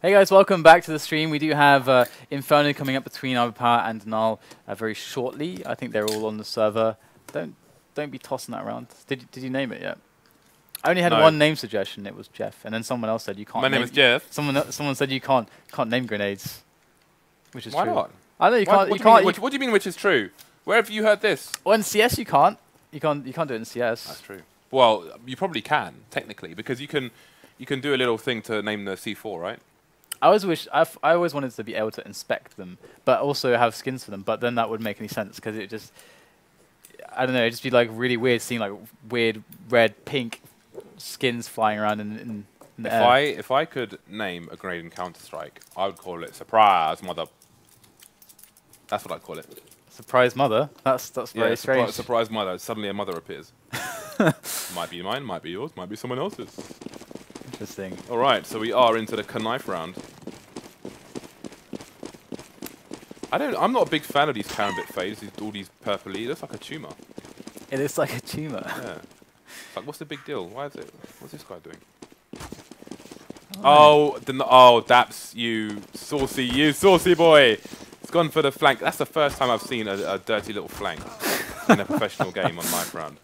Hey guys, welcome back to the stream. We do have Inferno coming up between iBUYPOWER and Null very shortly. I think they're all on the server. Don't be tossing that around. Did you name it yet? I only had one name suggestion. It was Jeff, and then someone else said you can't. My name is Jeff. Someone said you can't name grenades, which is Why true. Why not? I know you can't. What do you mean? Which is true? Where have you heard this? Well, in CS you can't. You can't do it in CS. That's true. Well, you probably can technically because you can do a little thing to name the C4, right? I always wanted to be able to inspect them, but also have skins for them. But then that wouldn't make any sense because it just, I don't know, it'd just be like really weird seeing like weird red, pink skins flying around in the air. If I could name a grenade in Counter-Strike, I would call it Surprise Mother. That's what I'd call it. Surprise Mother? That's very strange. Surprise Mother. Suddenly a mother appears. Might be mine, might be yours, might be someone else's. Interesting. All right, so we are into the knife round. I'm not a big fan of these karambit fades. All these purpley. It looks like a tumor. It looks like a tumor. Yeah. It's like, what's the big deal? Why is it? What's this guy doing? Oh, daps, you saucy boy. It's gone for the flank. That's the first time I've seen a dirty little flank in a professional game on knife round.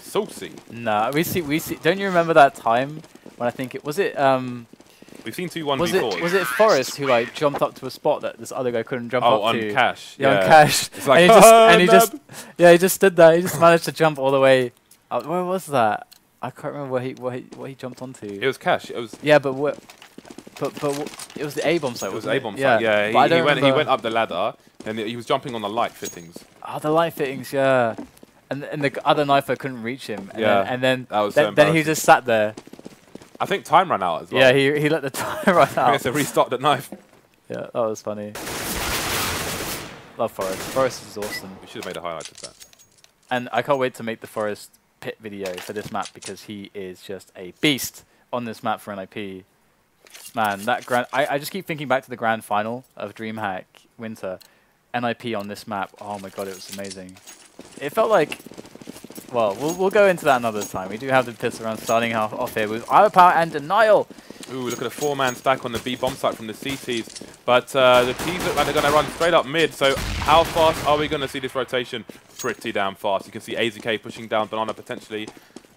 Saucy. Nah, we see. Don't you remember that time when I think it was it? We've seen 2 1v4s. Was it Forrest who like jumped up to a spot that this other guy couldn't jump up to? Oh, on Cash. Yeah, on Cash. It's like, and he just stood there. He just managed to jump all the way. Where was that? I can't remember what he jumped onto. It was Cash. It was. Yeah, but it was the A-bomb site. It was the A-bomb site. Yeah. He went up the ladder and he was jumping on the light fittings. Oh, the light fittings. Yeah. And the other knifer couldn't reach him. And then he just sat there. I think time ran out as well. Yeah, he let the time run out. So restocked the knife. Yeah, that was funny. Love Forest. Forest is awesome. We should have made a highlight of that. And I can't wait to make the Forest pit video for this map because he is just a beast on this map for NIP. Man, that I just keep thinking back to the grand final of DreamHack Winter. NIP on this map. Oh my god, it was amazing. It felt like, well, we'll go into that another time. We do have the piss around starting off here with iBUYPOWER and Denial. Ooh, look at a 4-man stack on the B bomb site from the CTs. But the T's look like they're going to run straight up mid. So how fast are we going to see this rotation? Pretty damn fast. You can see AZK pushing down Banana potentially.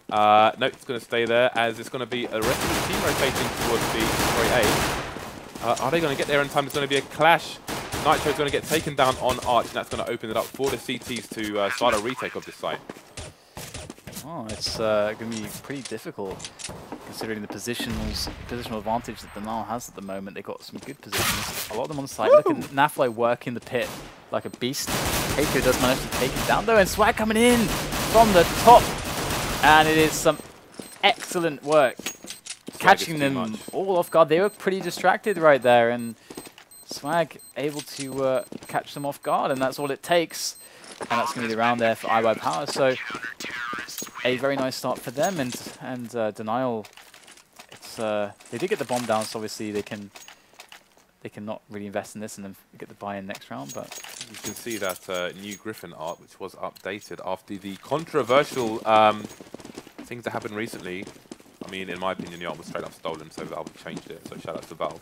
No, it's going to stay there as it's going to be the rest of the team rotating towards B. Sorry, A. Are they going to get there in time? There's going to be a clash. Nitro's going to get taken down on Arch, and that's going to open it up for the CTs to start a retake of this site. Oh, it's going to be pretty difficult considering the positional advantage that the Nile has at the moment. They've got some good positions. A lot of them on the side. Look at NAF-FLY working the pit like a beast. Keiko does manage to take him down though, and Swag coming in from the top. And it is some excellent work. Catching them all off guard. They were pretty distracted right there, and Swag able to catch them off guard, and that's all it takes. And that's going to be the round there for iBUYPOWER. So a very nice start for them, and Denial. It's they did get the bomb down, so obviously they can not really invest in this and then get the buy-in next round. But you can see that new Griffin art, which was updated after the controversial things that happened recently. I mean, in my opinion, the art was straight up stolen, so Valve changed it. So shout out to Valve.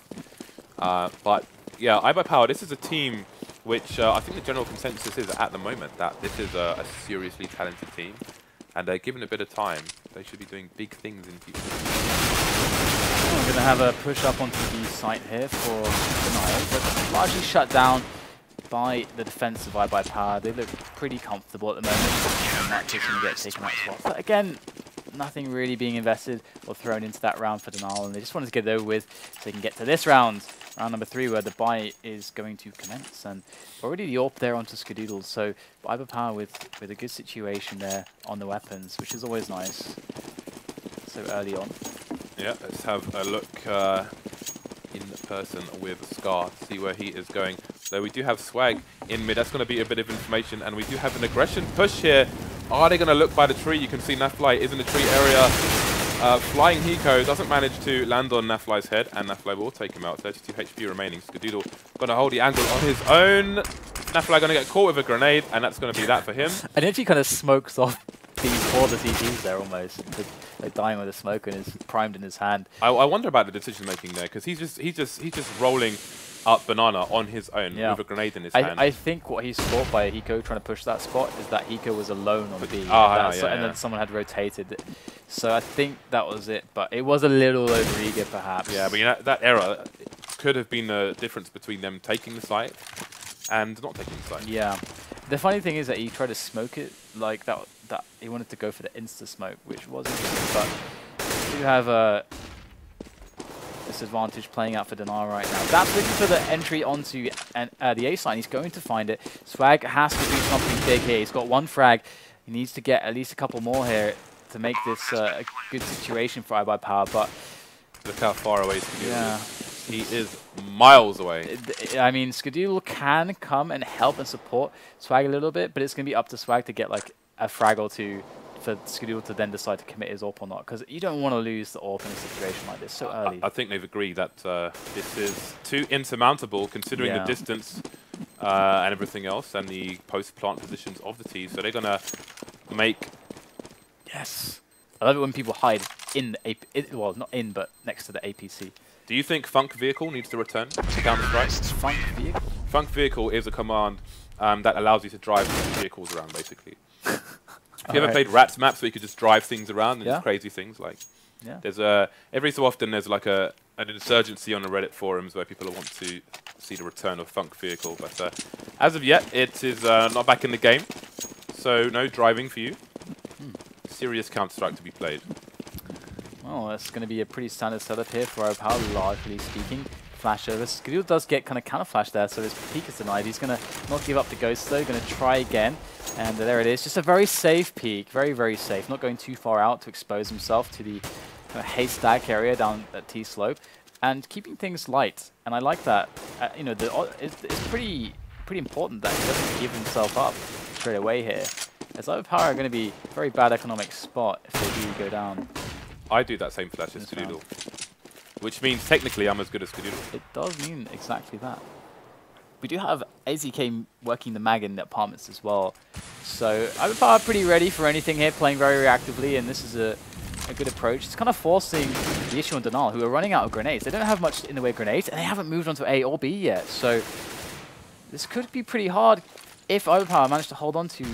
But yeah, iBUYPOWER, this is a team which I think the general consensus is at the moment that this is a seriously talented team. And given a bit of time, they should be doing big things in future. We're going to have a push up onto the site here for Denial, but largely shut down by the defense of iBUYPOWER. They look pretty comfortable at the moment. And that's just going to get taken out as well. But again, nothing really being invested or thrown into that round for Denial, and they just wanted to get it over with so they can get to this round. Round number 3, where the buy is going to commence, and already the AWP there onto Skadoodle, so iBUYPOWER with a good situation there on the weapons, which is always nice so early on. Yeah, let's have a look in person with Scar, see where he is going. So we do have Swag in mid, that's going to be a bit of information, and we do have an aggression push here. Are they going to look by the tree? You can see NAF-FLY is in the tree area. Flying Hiko doesn't manage to land on NAF-FLY's head, and NAF-FLY will take him out. 32 HP remaining. Skadoodle going to hold the angle on his own. NAF-FLY going to get caught with a grenade, and that's going to be that for him. And if he kind of smokes off before the CT's there almost. They're dying with a smoke and is primed in his hand. I wonder about the decision making there, because he's just rolling up Banana on his own with a grenade in his hand. I think what he's thought by Hiko trying to push that spot is that Hiko was alone on B, and then someone had rotated. So I think that was it, but it was a little overeager perhaps. Yeah, but you know, that error could have been the difference between them taking the site and not taking the site. Yeah. The funny thing is that he tried to smoke it like that he wanted to go for the insta smoke, which was interesting, but you have a disadvantage playing out for Dinar right now. That's looking for the entry onto the A side. He's going to find it. Swag has to do something big here. He's got one frag. He needs to get at least a couple more here to make this a good situation for iBUYPOWER, but look how far away Scadoodle is. He is miles away. I mean, Scadoodle can come and help and support Swag a little bit, but it's going to be up to Swag to get like a frag or two for Skadoodle to then decide to commit his AWP or not, because you don't want to lose the AWP in a situation like this so early. I think they've agreed that this is too insurmountable considering the distance and everything else and the post-plant positions of the T, so they're going to make... Yes! I love it when people hide in the AP, well, not in, but next to the APC. Do you think Funk Vehicle needs to return to Counter-Strike? Funk Vehicle? Funk Vehicle is a command that allows you to drive vehicles around, basically. Have you ever played Rats maps where you could just drive things around and just crazy things? Like, there's every so often there's like an insurgency on the Reddit forums where people want to see the return of Funk Vehicle, but as of yet it is not back in the game, so no driving for you. Serious Counter-Strike to be played. Well, that's going to be a pretty standard setup here for iBUYPOWER, largely speaking. Flash over. Skadoodle does get kind of counter flash there, so his peek is denied. He's going to not give up the ghost though, going to try again. And there it is. Just a very safe peek. Very, very safe. Not going too far out to expose himself to the kind of haystack area down at T slope. And keeping things light. And I like that. You know, it's pretty important that he doesn't give himself up straight away here. As iBUYPOWER are going to be a very bad economic spot if they do go down. I do that same flash as Skadoodle. Which means technically I'm as good as Skadoodle. It does mean exactly that. We do have AZK working the mag in the apartments as well. So iBUYPOWER are pretty ready for anything here, playing very reactively, and this is a good approach. It's kind of forcing the issue on Denal, who are running out of grenades. They don't have much in the way of grenades, and they haven't moved on to A or B yet. So this could be pretty hard if iBUYPOWER manage to hold on to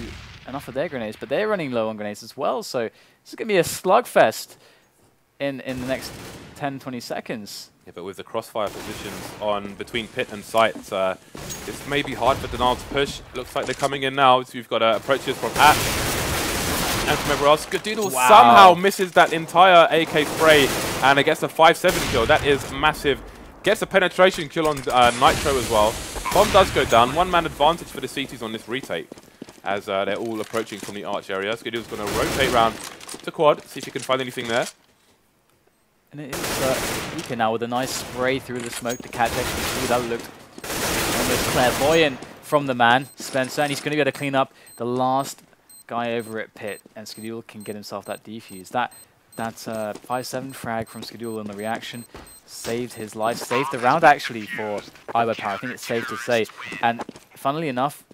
enough of their grenades, but they're running low on grenades as well. So this is going to be a slugfest in the next 10-20 seconds. Yeah, but with the crossfire positions on between pit and site, this may be hard for Denal to push. Looks like they're coming in now. So we've got approaches from At and from everywhere else. Skadoodle somehow misses that entire AK spray and it gets a 5-7 kill. That is massive. Gets a penetration kill on Nitro as well. Bomb does go down. One-man advantage for the CTs on this retake as they're all approaching from the arch area. Skadoodle's going to rotate round to quad, see if he can find anything there. And it is Ika now with a nice spray through the smoke to catch XP3. That looked almost clairvoyant from the man, Spencer, and he's going to be able to clean up the last guy over at pit, and Skadoodle can get himself that defuse. That's a 5-7 frag from Skadoodle in the reaction. Saved his life, saved the round actually for iBUYPOWER. I think it's safe to say. And funnily enough,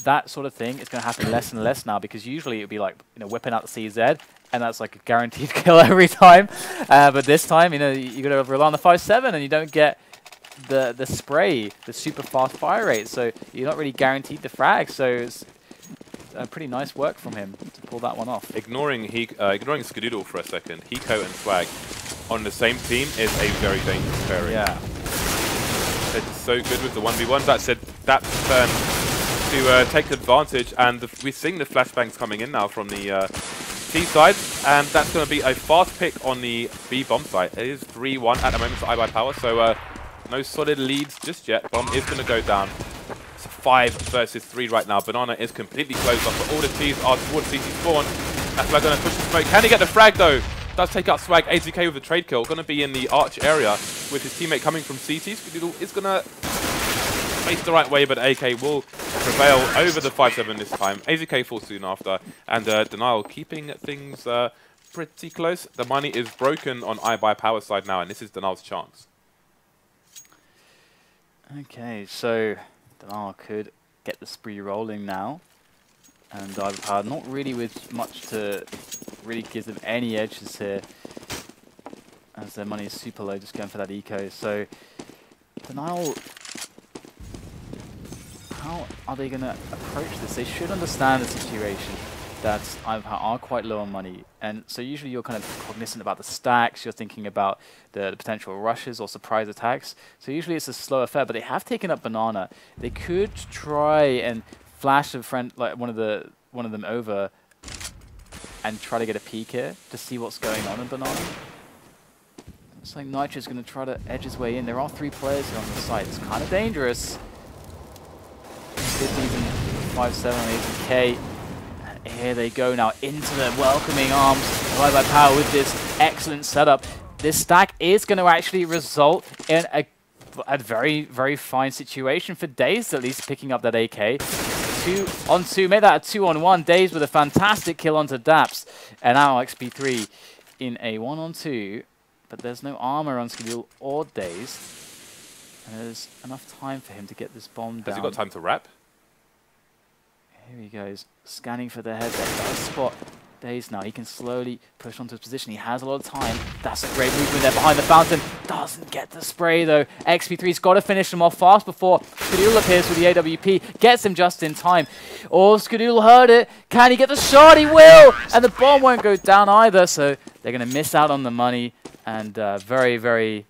that sort of thing is going to happen less and less now, because usually it would be like, you know, whipping out the CZ, and that's like a guaranteed kill every time. But this time, you know, you got to rely on the 5-7, and you don't get the spray, the super fast fire rate. So you're not really guaranteed the frag. So it's pretty nice work from him to pull that one off. Ignoring Skadoodle for a second, Hiko and Swag on the same team is a very dangerous pairing. Yeah. It's so good with the 1v1s. That said, that's turn to take advantage, and we're seeing the flashbangs coming in now from the T side, and that's going to be a fast pick on the B bomb site. It is 3-1 at the moment for iBUYPOWER, so no solid leads just yet. Bomb is going to go down. It's a 5 versus 3 right now. Banana is completely closed off, but all the T's are towards CT spawn. That's why going to push the smoke. Can he get the frag though? Does take out Swag. AZK with a trade kill. Going to be in the arch area with his teammate coming from CT. Skadoodle is going to face the right way, but AK will prevail over the 5-7 this time. AZK falls soon after, and Denial keeping things pretty close. The money is broken on iBUYPOWER side now, and this is Denial's chance. Okay, so Denial could get the spree rolling now. And iBUYPOWER not really with much to really give them any edges here, as their money is super low, just going for that eco. So Denial, how are they going to approach this? They should understand the situation that iBUYPOWER are quite low on money, and so usually you're kind of cognizant about the stacks, you're thinking about the potential rushes or surprise attacks, so usually it's a slow affair, but they have taken up Banana. They could try and flash a friend, like one of them over and try to get a peek here to see what's going on in Banana. Looks like Nitro's going to try to edge his way in. There are 3 players here on the site. It's kind of dangerous. 50s and 5-7 on AZK. And here they go now into the welcoming arms of iBUYPOWER with this excellent setup. This stack is going to actually result in a very, very fine situation for DaZeD, at least picking up that AK. 2-on-2, made that a 2-on-1. DaZeD with a fantastic kill onto daps. And now XP3 in a 1-on-2. But there's no armor on Scadoodle or DaZeD. And there's enough time for him to get this bomb down. Has he got time to wrap? Here he goes, scanning for the head there. Does spot DaZeD now. He can slowly push onto his position. He has a lot of time. That's a great movement there behind the fountain. Doesn't get the spray though. XP3's got to finish him off fast before Scadoodle appears with the AWP. Gets him just in time. Oh, Scadoodle heard it. Can he get the shot? He will! And the bomb won't go down either, so they're going to miss out on the money. And very, very,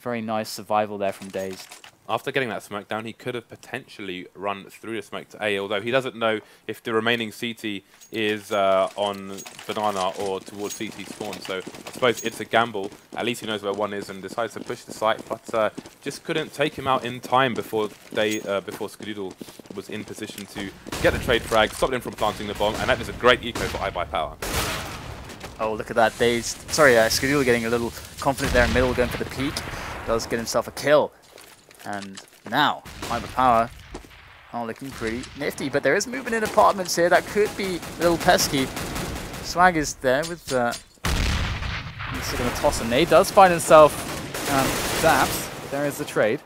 very nice survival there from DaZeD. After getting that smoke down, he could have potentially run through the smoke to A, although he doesn't know if the remaining CT is on Banana or towards CT spawn. So I suppose it's a gamble. At least he knows where one is and decides to push the site, but just couldn't take him out in time before Skadoodle was in position to get the trade frag, stopped him from planting the bomb, and that is a great eco for iBUYPOWER. Oh, look at that. DaZeD. Sorry, Skadoodle getting a little confident there in middle, going for the peak. Does get himself a kill. And now, iBUYPOWER are looking pretty nifty. But there is movement in apartments here. That could be a little pesky. Swag is there with... he's going to toss a nade. Does find himself daps. There is the trade.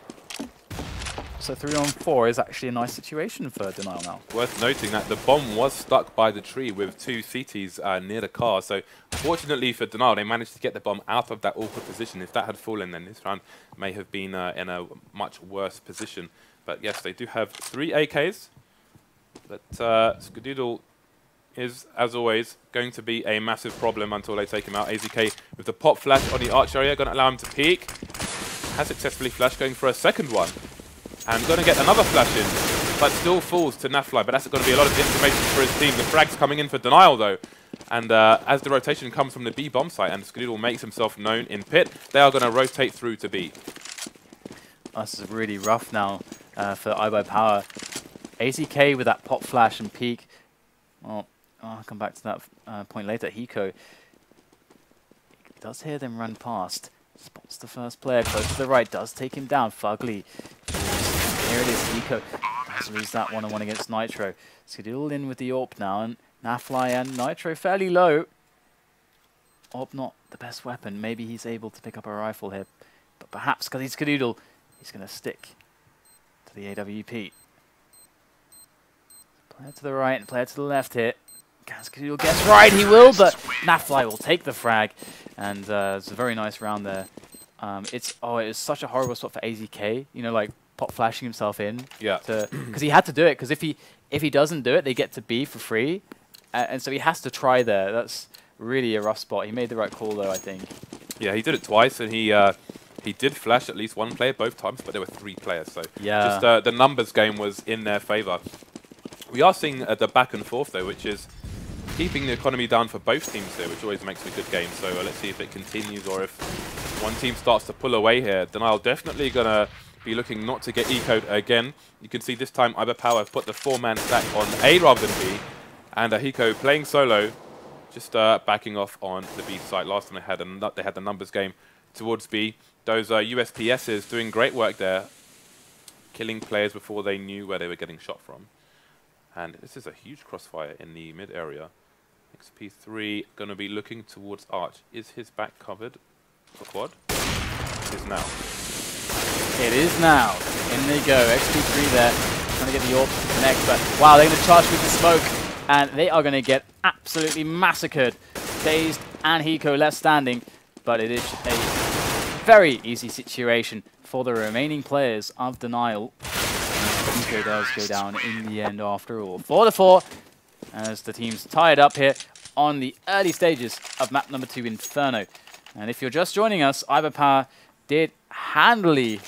So 3-on-4 is actually a nice situation for Denial now. Worth noting that the bomb was stuck by the tree with 2 CTs near the car. So fortunately for Denial, they managed to get the bomb out of that awkward position. If that had fallen, then this round may have been in a much worse position. But yes, they do have 3 AKs. But Skadoodle is, as always, going to be a massive problem until they take him out. AZK with the pop flash on the arch area, going to allow him to peek. Has successfully flashed, going for a second one. And going to get another flash in, but still falls to NAF-FLY. But that's going to be a lot of information for his team. The frag's coming in for Denial, though. And as the rotation comes from the B bomb site and Skadoodle makes himself known in pit, they are going to rotate through to B. This is really rough now for iBUYPOWER. AZK with that pop flash and peek. Well, I'll come back to that point later. Hiko, he does hear them run past. Spots the first player close to the right. Does take him down. FugLy. Here it is. Hiko has to lose that 1-on-1 against Nitro. Scadoodle in with the AWP now. And NAF-FLY and Nitro fairly low. AWP not the best weapon. Maybe he's able to pick up a rifle here. But perhaps because he's Scadoodle, he's going to stick to the AWP. Player to the right and player to the left here. Can Scadoodle gets right? He will, but NAF-FLY will take the frag. And it's a very nice round there. It was such a horrible spot for AZK. You know, like pop flashing himself in. Yeah. Because he had to do it. Because if he doesn't do it, they get to B for free. And so he has to try there. That's really a rough spot. He made the right call though, I think. Yeah, he did it twice, and he did flash at least one player both times, but there were 3 players. So yeah, just the numbers game was in their favor. We are seeing the back and forth though, which is keeping the economy down for both teams here, which always makes a good game. So let's see if it continues or if one team starts to pull away here. Denial definitely going to be looking not to get ecoed again. You can see this time iBUYPOWER have put the 4-man stack on A rather than B. And Hiko playing solo, just backing off on the B site. Last time they had the numbers game towards B. Those USPSs doing great work there, killing players before they knew where they were getting shot from. And this is a huge crossfire in the mid area. XP3 going to be looking towards Arch. Is his back covered for quad? It is now. It is now. In they go. XP3 there, trying to get the AWP to connect, but wow, they're going to charge with the smoke. and they are going to get absolutely massacred. DaZeD and Hiko left standing, but it is a very easy situation for the remaining players of Denial. Hiko does go down in the end after all. 4-4, as the teams tie it up here on the early stages of map number 2, Inferno. And if you're just joining us, iBUYPOWER did handily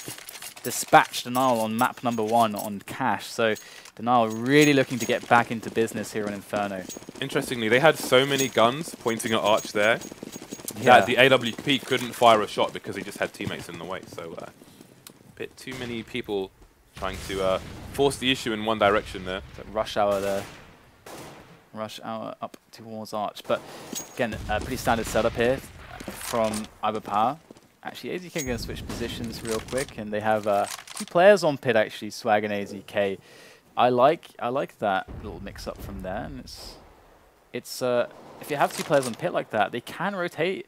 dispatch Denial on map number 1 on Cash. So Denial really looking to get back into business here on Inferno. Interestingly, they had so many guns pointing at Arch there that the AWP couldn't fire a shot because he just had teammates in the way. So a bit too many people trying to force the issue in one direction there. Rush hour there. Rush hour up towards Arch. But again, a pretty standard setup here from iBUYPOWER. Actually, AZK are going to switch positions real quick, and they have 2 players on pit actually, Swag and AZK. I like that little mix-up from there, and it's if you have 2 players on pit like that, they can rotate.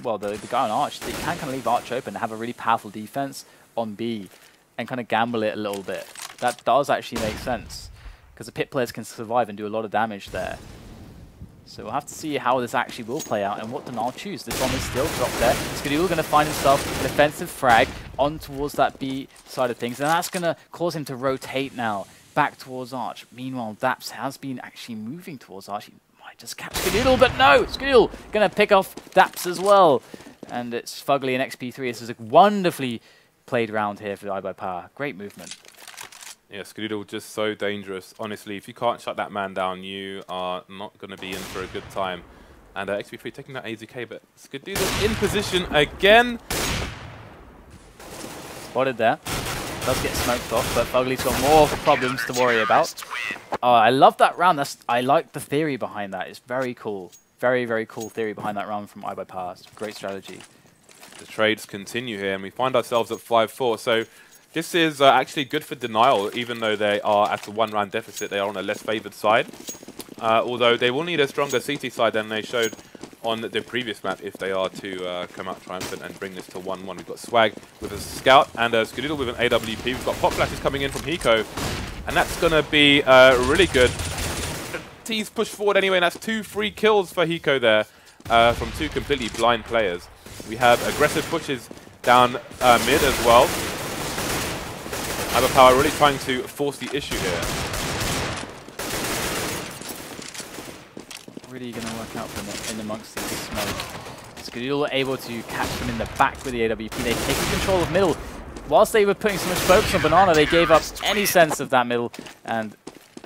Well, the guy on Arch, they can kind of leave Arch open and have a really powerful defense on B, and kind of gamble it a little bit. That does actually make sense because the pit players can survive and do a lot of damage there. So we'll have to see how this actually will play out and what Denial choose. This bomb is still dropped there. Skadoodle going to find himself an offensive frag on towards that B side of things, and that's going to cause him to rotate now back towards Arch. Meanwhile, daps has been actually moving towards Arch. He might just catch Skadoodle, but no! Skadoodle going to pick off daps as well. And it's FugLy and XP3. This is a wonderfully played round here for iBUYPOWER. Great movement. Yeah, Skadoodle just so dangerous. Honestly, if you can't shut that man down, you are not going to be in for a good time. And XP3 taking that AZK, but Skadoodle in position again. Spotted there. Does get smoked off, but FugLy's got more problems to worry about. Oh, I love that round. I like the theory behind that. It's very cool. Very, very cool theory behind that round from iBUYPOWER. It's a great strategy. The trades continue here, and we find ourselves at 5-4. So this is actually good for Denial, even though they are at a 1-round deficit. They are on a less favoured side. Although they will need a stronger CT side than they showed on the previous map if they are to come out triumphant and bring this to 1-1. We've got Swag with a Scout and Skadoodle with an AWP. We've got pop flashes coming in from Hiko, and that's going to be really good. T's push forward anyway, and that's 2 free kills for Hiko there from 2 completely blind players. We have aggressive pushes down mid as well. iBUYPOWER really trying to force the issue here. Really going to work out for them in amongst the smoke. Skadoodle able to catch them in the back with the AWP. They've taken control of middle. Whilst they were putting so much focus on Banana, they gave up any sense of that middle, and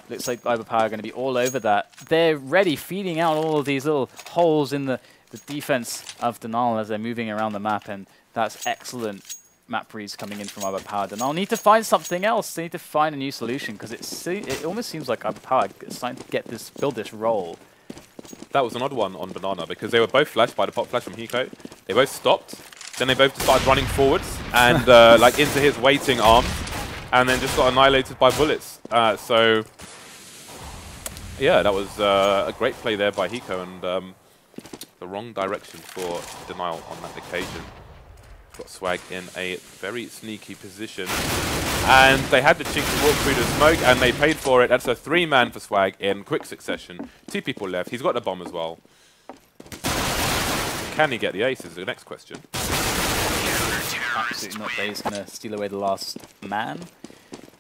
looks like iBUYPOWER are going to be all over that. They're ready, feeding out all of these little holes in the defense of Denial as they're moving around the map, and that's excellent map reads coming in from iBUYPOWER. Denial need to find something else. They need to find a new solution, because it almost seems like iBUYPOWER is starting to get this, build this role. That was an odd one on Banana, because they were both flashed by the pop flash from Hiko. They both stopped, then they both started running forwards and like into his waiting arms, and then just got annihilated by bullets. So yeah, that was a great play there by Hiko, and the wrong direction for Denial on that occasion. Got Swag in a very sneaky position, and they had the chink to walk through the smoke, and they paid for it. That's a 3-man for Swag in quick succession. 2 people left. He's got the bomb as well. Can he get the ace is the next question. Absolutely not. He's going to steal away the last man,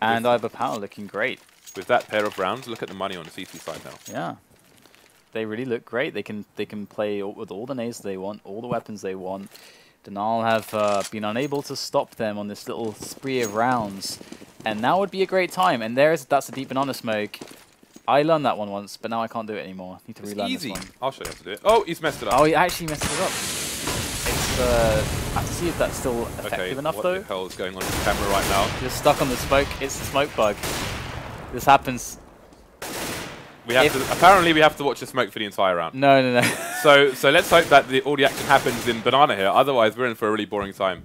and iBUYPOWER looking great. With that pair of rounds, look at the money on the CT side now. Yeah. They really look great. They can play with all the nades they want, all the weapons they want. Denial have been unable to stop them on this little spree of rounds, and now would be a great time. And that's a deep banana smoke. I learned that one once, but now I can't do it anymore. Need to relearn this one. I'll show you how to do it. Oh, he's messed it up. Oh, he actually messed it up. It's I have to see if that's still effective enough though. What the hell is going on with the camera right now? You're stuck on the smoke. It's the smoke bug. This happens. We have to, apparently we have to watch the smoke for the entire round. No. So let's hope that all the action happens in Banana here. Otherwise, we're in for a really boring time.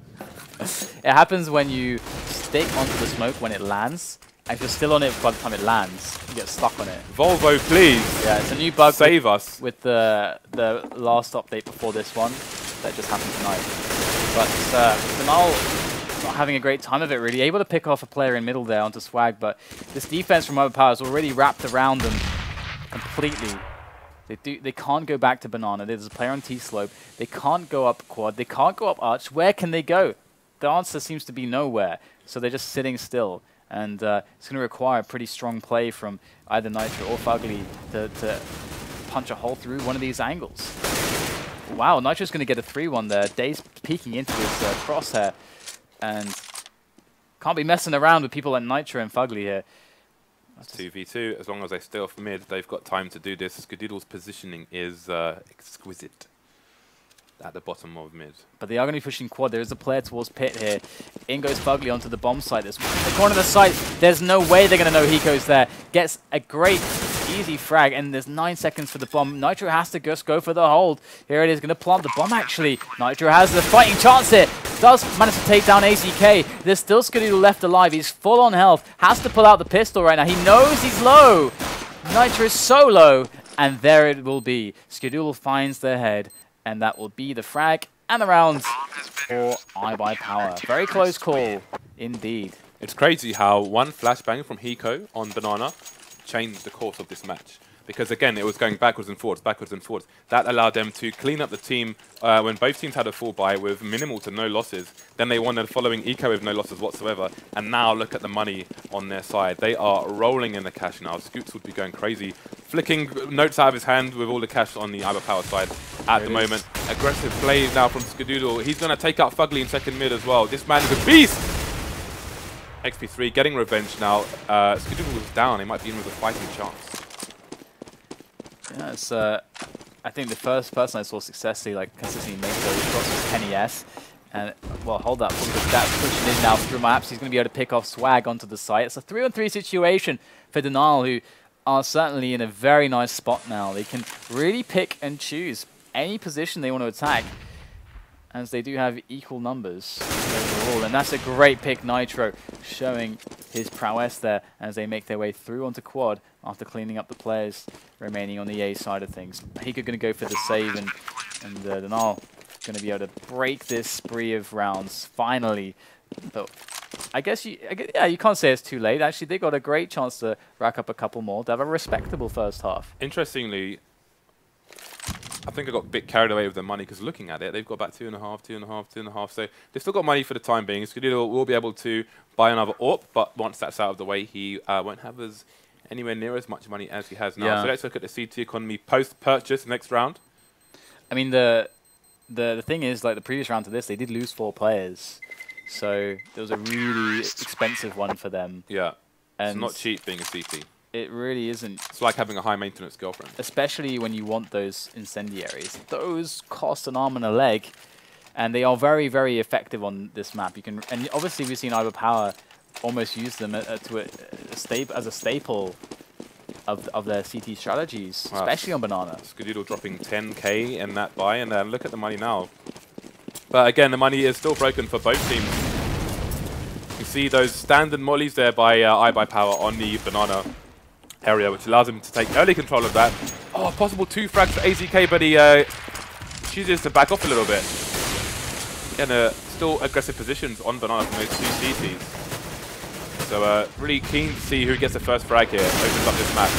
It happens when you stick onto the smoke when it lands. And if you're still on it by the time it lands, you get stuck on it. Volvo, please. Yeah, it's a new bug. Save us. With the last update before this one that just happened tonight. But Denial not having a great time of it, really. Able to pick off a player in middle there onto Swag, but this defense from iBUYPOWER is already wrapped around them. completely. They can't go back to banana. There's a player on T slope. They can't go up quad. They can't go up arch. Where can they go? The answer seems to be nowhere. So they're just sitting still. And it's going to require pretty strong play from either Nitro or FugLy to punch a hole through one of these angles. Wow, Nitro's going to get a 3-1 there. Daze peeking into his crosshair. And can't be messing around with people like Nitro and FugLy here. 2v2, as long as they stay off mid, they've got time to do this. Skadoodle's positioning is exquisite at the bottom of mid. But they are going to be pushing quad. There is a player towards pit here. In goes FugLy onto the bomb site. There's the corner of the site. There's no way they're going to know Hiko's there. Gets a great, easy frag, and there's 9 seconds for the bomb. Nitro has to just go for the hold. Here it is, going to plant the bomb, actually. Nitro has the fighting chance here. Does manage to take down AZK. There's still Skadoodle left alive. He's full on health. Has to pull out the pistol right now. He knows he's low. Nitro is so low. And there it will be. Skadoodle finds their head. And that will be the frag and the round for iBUYPOWER. Very close call indeed. It's crazy how one flashbang from Hiko on Banana changed the course of this match. Because again, it was going backwards and forwards, backwards and forwards. That allowed them to clean up the team when both teams had a full buy with minimal to no losses. Then they won the following eco with no losses whatsoever. And now look at the money on their side. They are rolling in the cash now. Scoots would be going crazy, flicking notes out of his hand with all the cash on the iBUYPOWER side at the moment. Aggressive play now from Skadoodle. He's going to take out FugLy in second mid as well. This man is a beast! XP3 getting revenge now. Skadoodle was down. He might be in with a fighting chance. Yeah, it's, I think the first person I saw consistently make those shots was Kenny S. And, well, hold that, because that's pushing in now through maps. He's going to be able to pick off Swag onto the site. It's a 3-on-3 situation for Denial, who are certainly in a very nice spot now. They can really pick and choose any position they want to attack, as they do have equal numbers overall. And that's a great pick, Nitro, showing his prowess there as they make their way through onto quad after cleaning up the players remaining on the A side of things. Hiko going to go for the save, and Denial going to be able to break this spree of rounds finally. But I guess you can't say it's too late. Actually, they got a great chance to rack up a couple more to have a respectable first half. Interestingly, I think I got a bit carried away with the money, because looking at it, they've got about 2.5, 2.5, 2.5. So they've still got money for the time being. Skadoodle will be able to buy another AWP, but once that's out of the way, he won't have anywhere near as much money as he has now. Yeah. So let's look at the CT economy post-purchase next round. I mean, the thing is, like the previous round to this, they did lose 4 players. So it was a really expensive one for them. Yeah, and it's not cheap being a CT. It really isn't. It's like having a high-maintenance girlfriend. Especially when you want those incendiaries. Those cost an arm and a leg, and they are very, very effective on this map. You can, and obviously we've seen iBUYPOWER almost use them as a staple of their CT strategies, wow, especially on Banana. Skadoodle dropping 10k in that buy, and look at the money now. But again, the money is still broken for both teams. You see those standard mollies there by iBUYPOWER on the Banana area, which allows him to take early control of that. Oh, possible 2 frags for AZK, but he chooses to back off a little bit. Again, still aggressive positions on Banana from those 2 CTs. So really keen to see who gets the first frag here, opens up this match.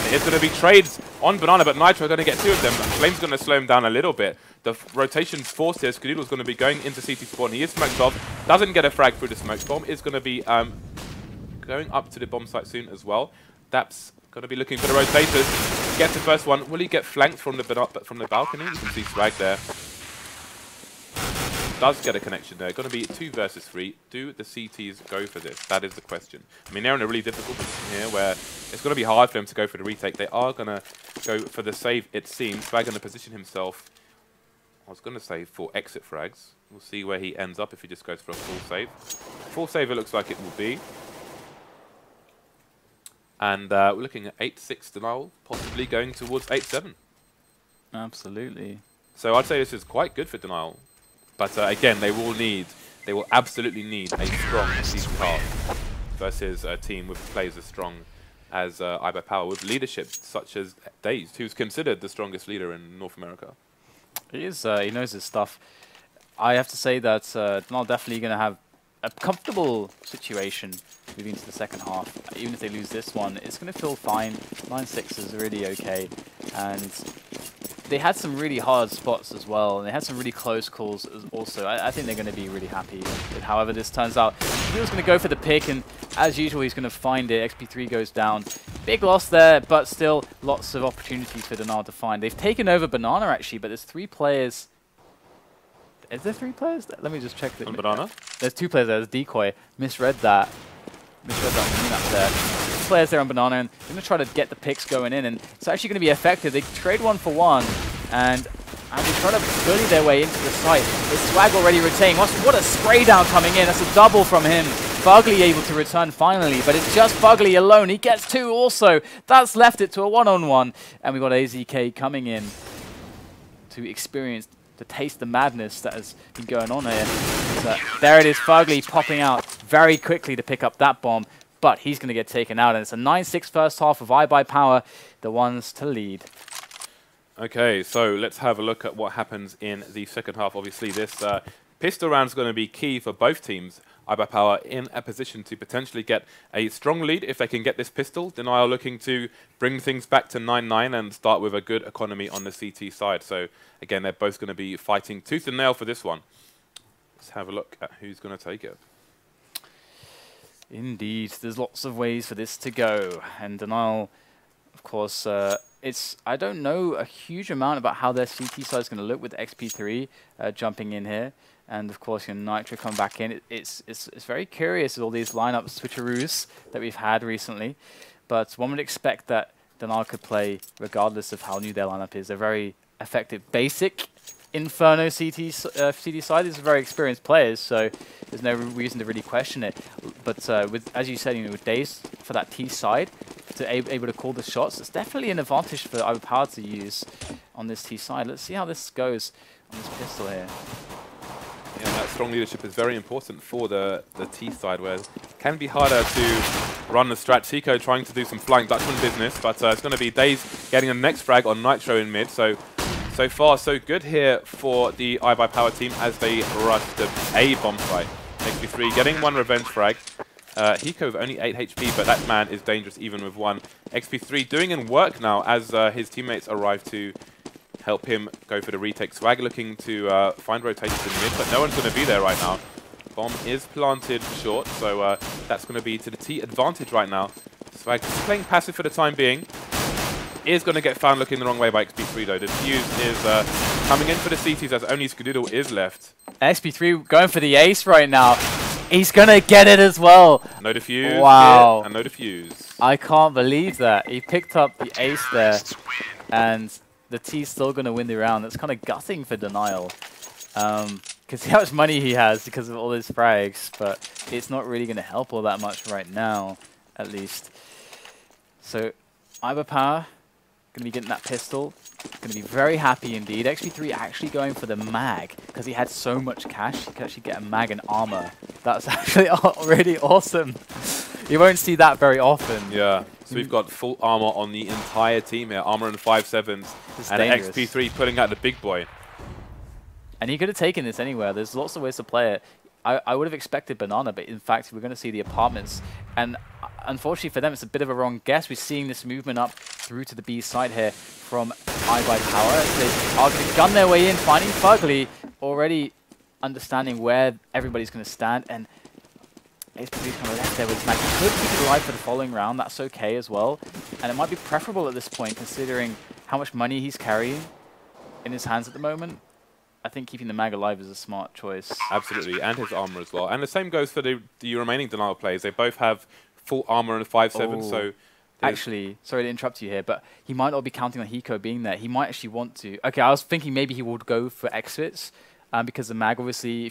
And it's going to be trades on Banana, but Nitro are going to get 2 of them. Flame's going to slow him down a little bit. The rotation's forced here. Skadoodle's going to be going into CT spawn. He is smoked off. Doesn't get a frag through the smoke bomb. Is going to be going up to the bomb site soon as well. Daps going to be looking for the rotators. Gets the first one. Will he get flanked from the balcony? You can see Swag there. Does get a connection there. Going to be 2 versus 3. Do the CTs go for this? That is the question. I mean, they're in a really difficult position here where it's going to be hard for them to go for the retake. They are going to go for the save, it seems. Swag going to position himself, I was going to say, for exit frags. We'll see where he ends up if he just goes for a full save. Full save it looks like it will be. And we're looking at 8-6 Denial, possibly going towards 8-7. Absolutely. So I'd say this is quite good for Denial. But again, they will absolutely need a strong season half versus a team with players as strong as iBUYPOWER, with leadership such as DaZeD, who's considered the strongest leader in North America. He is. He knows his stuff. I have to say that Denial definitely going to have a comfortable situation moving into the second half. Even if they lose this one, it's going to feel fine. 9-6 is really okay. And they had some really hard spots as well, and they had some really close calls also. I think they're going to be really happy with however this turns out. Steele's going to go for the pick, and as usual, he's going to find it. XP3 goes down. Big loss there, but still lots of opportunities for Denard to find. They've taken over Banana, actually, but there's 3 players. Is there 3 players? Let me just check. On Banana? There's 2 players there. There's Decoy. Misread that. Misread that on the map there. 2 players there on Banana, and they're going to try to get the picks going in, and it's actually going to be effective. They trade 1 for 1, and they try to bully their way into the site. There's Swag already retained. What a spray down coming in. That's a double from him. FugLy able to return finally, but it's just FugLy alone. He gets 2 also. That's left it to a 1-on-1, and we've got AZK coming in to experience, to taste the madness that has been going on here. So there it is, FugLy popping out very quickly to pick up that bomb, but he's going to get taken out, and it's a 9-6 first half of iBUYPOWER, the ones to lead. Okay, so let's have a look at what happens in the second half. Obviously, this pistol round is going to be key for both teams. iBUYPOWER in a position to potentially get a strong lead if they can get this pistol. Denial looking to bring things back to 9-9 and start with a good economy on the CT side. So again, they're both going to be fighting tooth and nail for this one. Let's have a look at who's going to take it. Indeed, there's lots of ways for this to go, and Denial, of course, I don't know a huge amount about how their CT side is going to look with XP3 jumping in here. And of course, Nitro come back in. It's very curious with all these lineup switcheroos that we've had recently. But one would expect that Denial could play regardless of how new their lineup is. They're very effective. Basic Inferno CD side is very experienced players, so there's no reason to really question it. But with, as you said, with DaZeD for that T side, to able to call the shots, it's definitely an advantage for iBUYPOWER to use on this T side. Let's see how this goes on this pistol here. Yeah, that strong leadership is very important for the T side, where it can be harder to run the strat. Tico trying to do some Flying Dutchman business, but it's going to be DaZeD getting the next frag on Nitro in mid. So far, so good here for the iBUYPOWER team as they rush the A bomb site. XP3 getting 1 revenge frag. Hiko with only 8 HP, but that man is dangerous even with 1. XP3 doing in work now as his teammates arrive to help him go for the retake. Swag looking to find rotations in mid, but no one's going to be there right now. Bomb is planted short, so that's going to be to the T advantage right now. Swag just playing passive for the time being. Is going to get found looking the wrong way by XP3 though. The defuse is coming in for the CTs as only Skadoodle is left. XP3 going for the ace right now. He's going to get it as well. No defuse. Wow. And no defuse. I can't believe that. He picked up the ace there, and the T's still going to win the round. That's kind of gutting for Denial. Because how much money he has because of all his frags, but it's not really going to help all that much right now, at least. So, iBUYPOWER going to be getting that pistol. Going to be very happy indeed. XP3 actually going for the mag because he had so much cash. He could actually get a mag and armor. That's actually really awesome. You won't see that very often. Yeah. So we've got full armor on the entire team here. Armor and 5.7s. And dangerous. XP3 putting out the big boy. And he could have taken this anywhere. There's lots of ways to play it. I would have expected Banana, but in fact, we're going to see the apartments. And unfortunately for them, it's a bit of a wrong guess. We're seeing this movement up through to the B side here from iBUYPOWER. They are going to gun their way in, finding FugLy, already understanding where everybody's going to stand. And XP3's kind of left there with his mag. He could keep it alive for the following round. That's okay as well. And it might be preferable at this point, considering how much money he's carrying in his hands at the moment. I think keeping the mag alive is a smart choice. Absolutely, and his armor as well. And the same goes for the remaining Denial players. They both have full armor and 5.7, so... Actually, sorry to interrupt you here, but he might not be counting on Hiko being there. He might actually want to... Okay, I was thinking maybe he would go for exits, because the mag, obviously,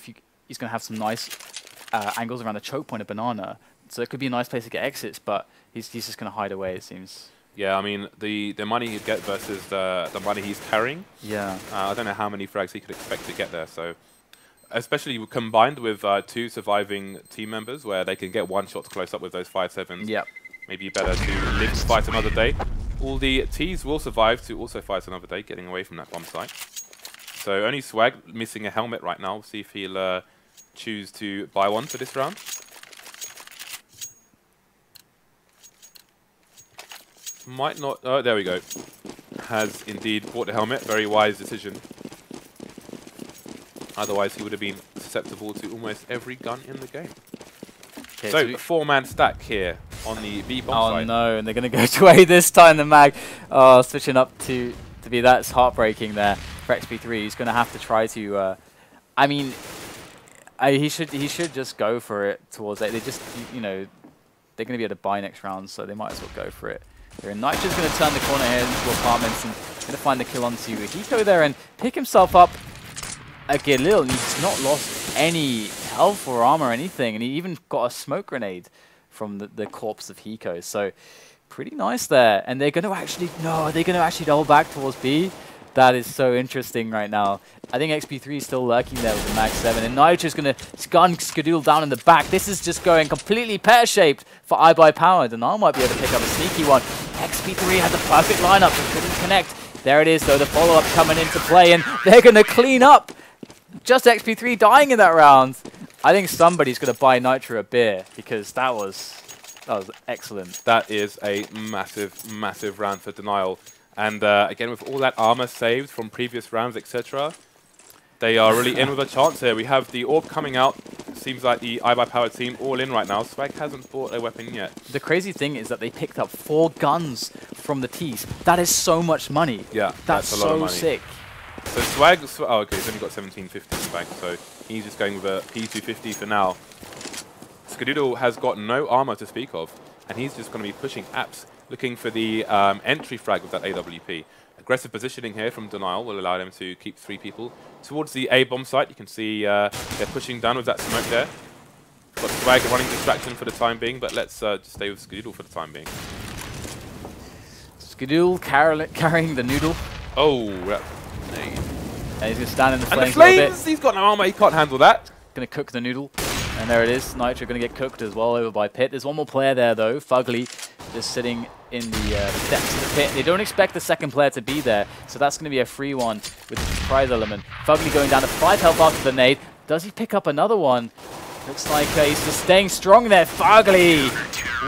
he's going to have some nice angles around the choke point of Banana. So it could be a nice place to get exits, but he's just going to hide away, it seems. Yeah, I mean, the money he'd get versus the money he's carrying. Yeah. I don't know how many frags he could expect to get there. So, especially combined with 2 surviving team members, where they can get 1 shot close up with those 5.7s. Yep. Maybe better to live to fight another day. All the T's will survive to also fight another day, getting away from that bomb site. So only Swag missing a helmet right now. We'll see if he'll choose to buy one for this round. Might not. Oh, there we go. Has indeed bought the helmet. Very wise decision. Otherwise, he would have been susceptible to almost every gun in the game. Okay, so, a 4-man stack here on the B bomb side. Oh no, and they're going to go to A this time. The mag, switching up to be that's heartbreaking there for XP3. He's going to have to try to. I mean, he should just go for it towards A. They just, you know, they're going to be able to buy next round, so they might as well go for it. Nitro's going to turn the corner here into apartments and going to find the kill onto Hiko there and pick himself up a Galil. And he's not lost any health or armor or anything, and he even got a smoke grenade from the corpse of Hiko. So pretty nice there. And they're going to actually double back towards B. That is so interesting right now. I think XP3 is still lurking there with the Mag 7. And Nitro's going to gun Skadoodle down in the back. This is just going completely pear-shaped for iBUYPOWER. Denial might be able to pick up a sneaky one. XP3 had the perfect lineup, but couldn't connect. There it is, though, the follow-up coming into play. And they're going to clean up. Just XP3 dying in that round. I think somebody's going to buy Nitro a beer, because that was excellent. That is a massive, massive round for Denial. And again, with all that armor saved from previous rounds, etc., they are really in with a chance here. We have the orb coming out. Seems like the iBUYPOWER team all in right now. Swag hasn't bought a weapon yet. The crazy thing is that they picked up 4 guns from the tees. That is so much money. Yeah, that's a lot of money. Sick. So Swag, oh okay, he's only got 1750 in the bank, so he's just going with a P250 for now. Skadoodle has got no armor to speak of, and he's just going to be pushing apps, looking for the entry frag with that AWP. Aggressive positioning here from Denial will allow them to keep 3 people towards the A bomb site. You can see they're pushing down with that smoke there. Got Swag running distraction for the time being, but let's just stay with Skadoodle for the time being. Skadoodle carrying the noodle. Oh, and he's going to stand in the flames, and the flames! He's got no armor, he can't handle that. Going to cook the noodle. And there it is. Nitro going to get cooked as well over by Pit. There's one more player there, though. FugLy just sitting in the depths of the pit. They don't expect the second player to be there, so that's going to be a free one with the surprise element. FugLy going down to 5 health after the nade. Does he pick up another one? Looks like he's just staying strong there. FugLy!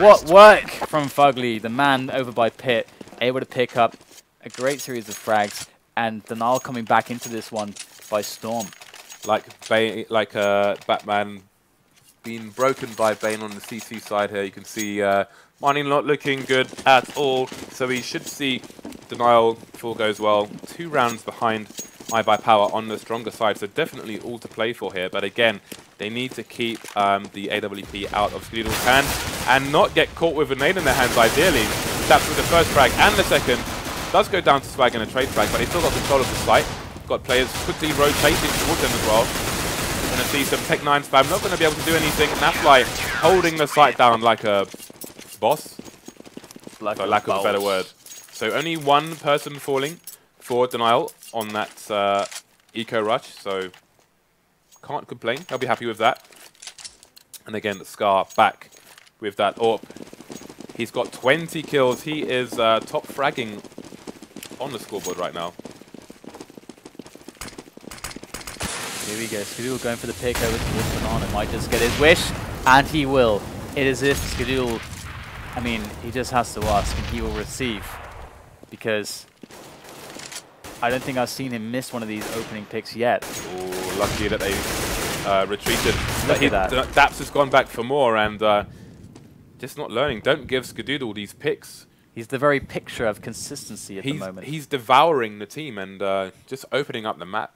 What work from FugLy, the man over by Pit, able to pick up a great series of frags, and Denial coming back into this one by storm. Like Batman being broken by Bane on the CC side here. You can see Marine not looking good at all, so we should see Denial, if all goes well, 2 rounds behind iBUYPOWER on the stronger side, so definitely all to play for here. But again, they need to keep the AWP out of Skadoodle's hands and not get caught with a nade in their hands, ideally. That's with the first frag and the second. Does go down to Swag in a trade frag, but he's still got control of the site. Got players quickly rotating towards him as well. We're going to see some Tech 9 spam. Not going to be able to do anything. NAF-FLY holding the site down like a boss, for lack of a better word. So only 1 person falling for Denial on that eco rush, so can't complain. I'll be happy with that. And again, Scar back with that AWP. He's got 20 kills. He is top fragging on the scoreboard right now. Here we go. Skadoodle going for the pick over towards Banana. Might just get his wish, and he will. It is if Skadoodle, I mean, he just has to ask, and he will receive. Because I don't think I've seen him miss one of these opening picks yet. Oh, lucky that they retreated. Look at that. Daps has gone back for more, and just not learning. Don't give Skadoodle these picks. He's the very picture of consistency at the moment. He's devouring the team and just opening up the map.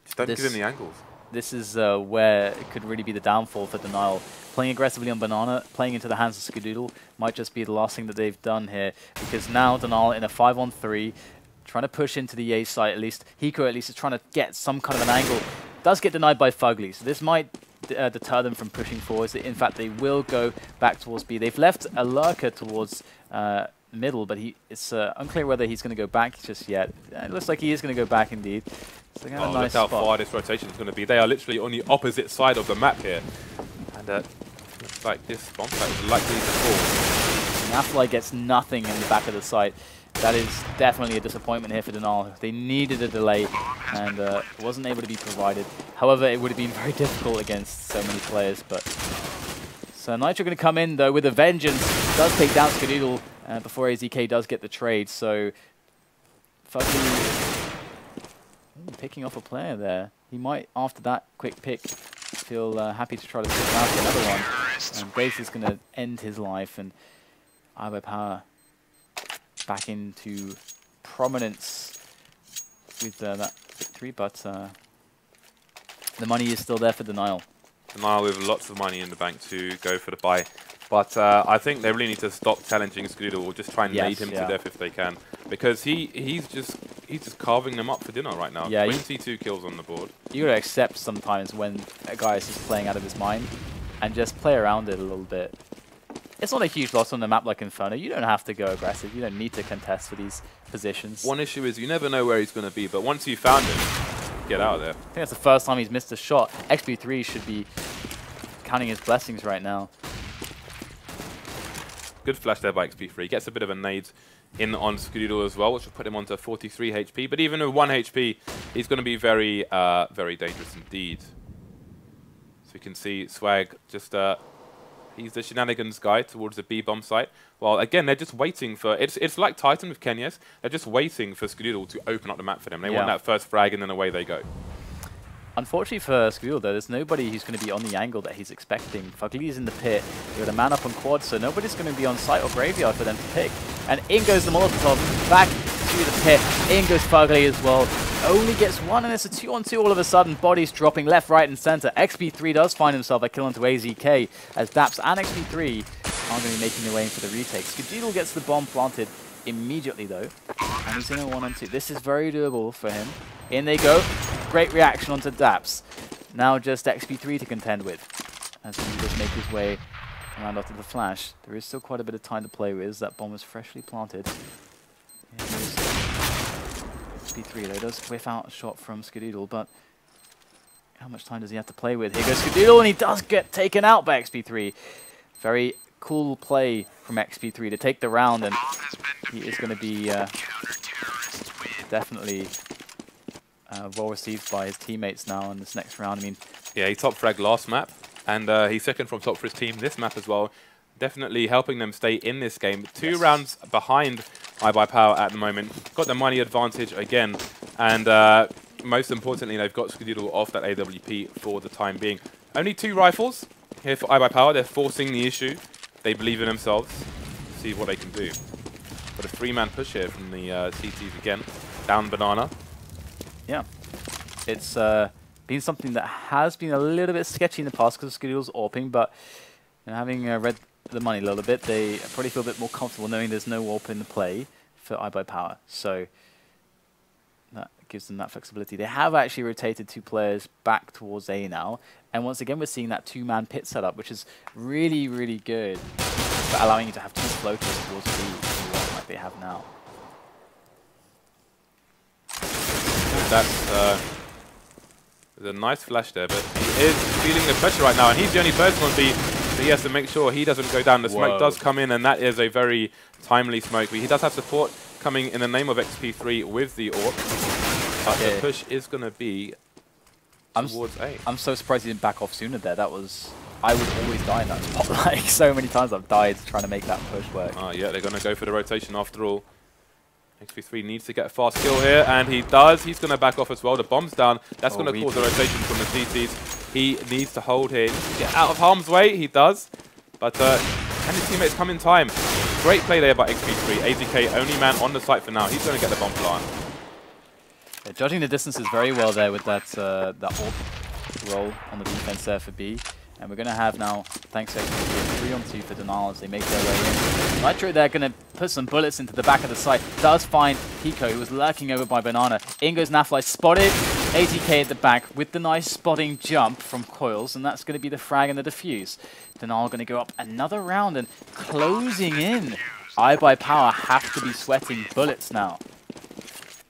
Just don't give him the angles. This is where it could really be the downfall for Denial. Playing aggressively on Banana, playing into the hands of Skadoodle might just be the last thing that they've done here. Because now Denial in a 5-on-3, trying to push into the A site at least. Hiko at least is trying to get some kind of an angle. Does get denied by FugLy, so this might deter them from pushing forwards. In fact, they will go back towards B. They've left a lurker towards middle, but it's unclear whether he's going to go back just yet. It looks like he is going to go back indeed. So oh, nice look how far this rotation is going to be. They are literally on the opposite side of the map here. And looks like this bomb site is likely to fall. NAF-FLY gets nothing in the back of the site. That is definitely a disappointment here for Denal. They needed a delay and wasn't able to be provided. However, it would have been very difficult against so many players. But so Nitro going to come in though with a vengeance. Does take down Skadoodle before AZK does get the trade. So FugLy picking off a player there. He might, after that quick pick, feel happy to try to pick out another one. And Grace is going to end his life, and iBUYPOWER back into prominence with that victory, but the money is still there for Denial. Denial with lots of money in the bank to go for the buy. But I think they really need to stop challenging Skadoodle or just try and nade him to death if they can. Because he's just carving them up for dinner right now. Yeah, 22 kills on the board. You gotta accept sometimes when a guy is just playing out of his mind and just play around it a little bit. It's not a huge loss on a map like Inferno. You don't have to go aggressive. You don't need to contest for these positions. One issue is you never know where he's going to be, but once you found him, get out of there. I think that's the first time he's missed a shot. XP3 should be counting his blessings right now. Good flash there by XP3. Gets a bit of a nade in on Scadoodle as well, which will put him onto 43 HP. But even with 1 HP, he's going to be very, very dangerous indeed. So you can see Swag just... he's the shenanigans guy towards the B bomb site. Well, again, they're just waiting for... It's like Titan with Kenyes. They're just waiting for Skadoodle to open up the map for them. They want that first frag, and then away they go. Unfortunately for Skadoodle, though, there's nobody who's going to be on the angle that he's expecting. FugLy is in the pit. You've got a man up on quad, so nobody's going to be on site or graveyard for them to pick. And in goes the Molotov, back to the pit. In goes FugLy as well. Only gets one, and it's a 2-on-2 all of a sudden. Bodies dropping left, right, and center. XP3 does find himself a kill onto AZK, as daps and XP3 are going to be making their way in for the retake. Skadoodle gets the bomb planted immediately, though, and he's in a 1-on-2. This is very doable for him. In they go. Great reaction onto daps. Now just XP3 to contend with, as he does make his way around after the flash. There is still quite a bit of time to play with. That bomb was freshly planted. XP3 though does whiff out a shot from Skadoodle, but how much time does he have to play with? Here goes Skadoodle, and he does get taken out by XP3. Very cool play from XP3 to take the round, and he is going to be definitely well received by his teammates now in this next round. I mean, yeah, he top fragged last map, and he's second from top for his team this map as well. Definitely helping them stay in this game. 2 rounds behind iBUYPOWER at the moment. Got the money advantage again, and most importantly, they've got Skadoodle off that AWP for the time being. Only 2 rifles here for iBUYPOWER. They're forcing the issue. They believe in themselves. See what they can do. Got a 3-man push here from the CTs again. Down Banana. Yeah, it's been something that has been a little bit sketchy in the past because of Skadoodle's AWPing, but having read the money a little bit, they probably feel a bit more comfortable knowing there's no AWP in the play for iBUYPOWER, so that gives them that flexibility. They have actually rotated 2 players back towards A now, and once again we're seeing that 2-man pit setup, which is really, really good for allowing you to have 2 floaters towards B like they have now. That's a nice flash there, but he is feeling the pressure right now, and he's the only person on B, so he has to make sure he doesn't go down. The smoke does come in, and that is a very timely smoke, but he does have support coming in the name of XP3 with the AWP, but the push is going to be towards A. I'm so surprised he didn't back off sooner there. That was... I would always die in that spot. Like, so many times I've died trying to make that push work. Yeah, they're going to go for the rotation after all. XP3 needs to get a fast kill here, and he does. He's going to back off as well. The bomb's down. That's going to cause a rotation from the CTs. He needs to hold here. Get out of harm's way. He does. But can his teammates come in time? Great play there by XP3. AZK, only man on the site for now. He's going to get the bomb plant. Yeah, judging the distances very well there with that AWP roll on the defense there for B. And we're going to have now, thanks to XP3, 3-on-2 for Denal as they make their way in. Nitro, they're going to put some bullets into the back of the site. Does find Pico, who was lurking over by Banana. In goes NAF-FLY, spotted. AZK at the back with the nice spotting jump from Coils, and that's going to be the frag and the defuse. Denal going to go up another round and closing in. iBUYPOWER have to be sweating bullets now.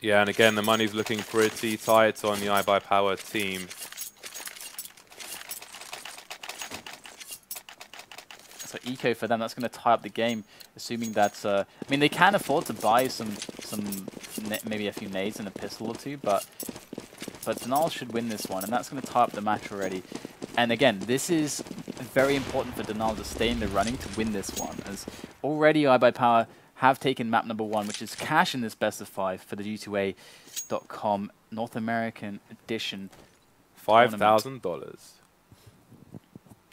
Yeah, and again, the money's looking pretty tight on the iBUYPOWER team. So eco for them, that's going to tie up the game. assuming that, I mean, they can afford to buy maybe a few nades and a pistol or two, but DaZeD should win this one, and that's going to tie up the match already. And again, this is very important for DaZeD to stay in the running to win this one, as already iBUYPOWER have taken map number 1, which is cash in this best of 5 for the G2A.com North American edition. $5,000.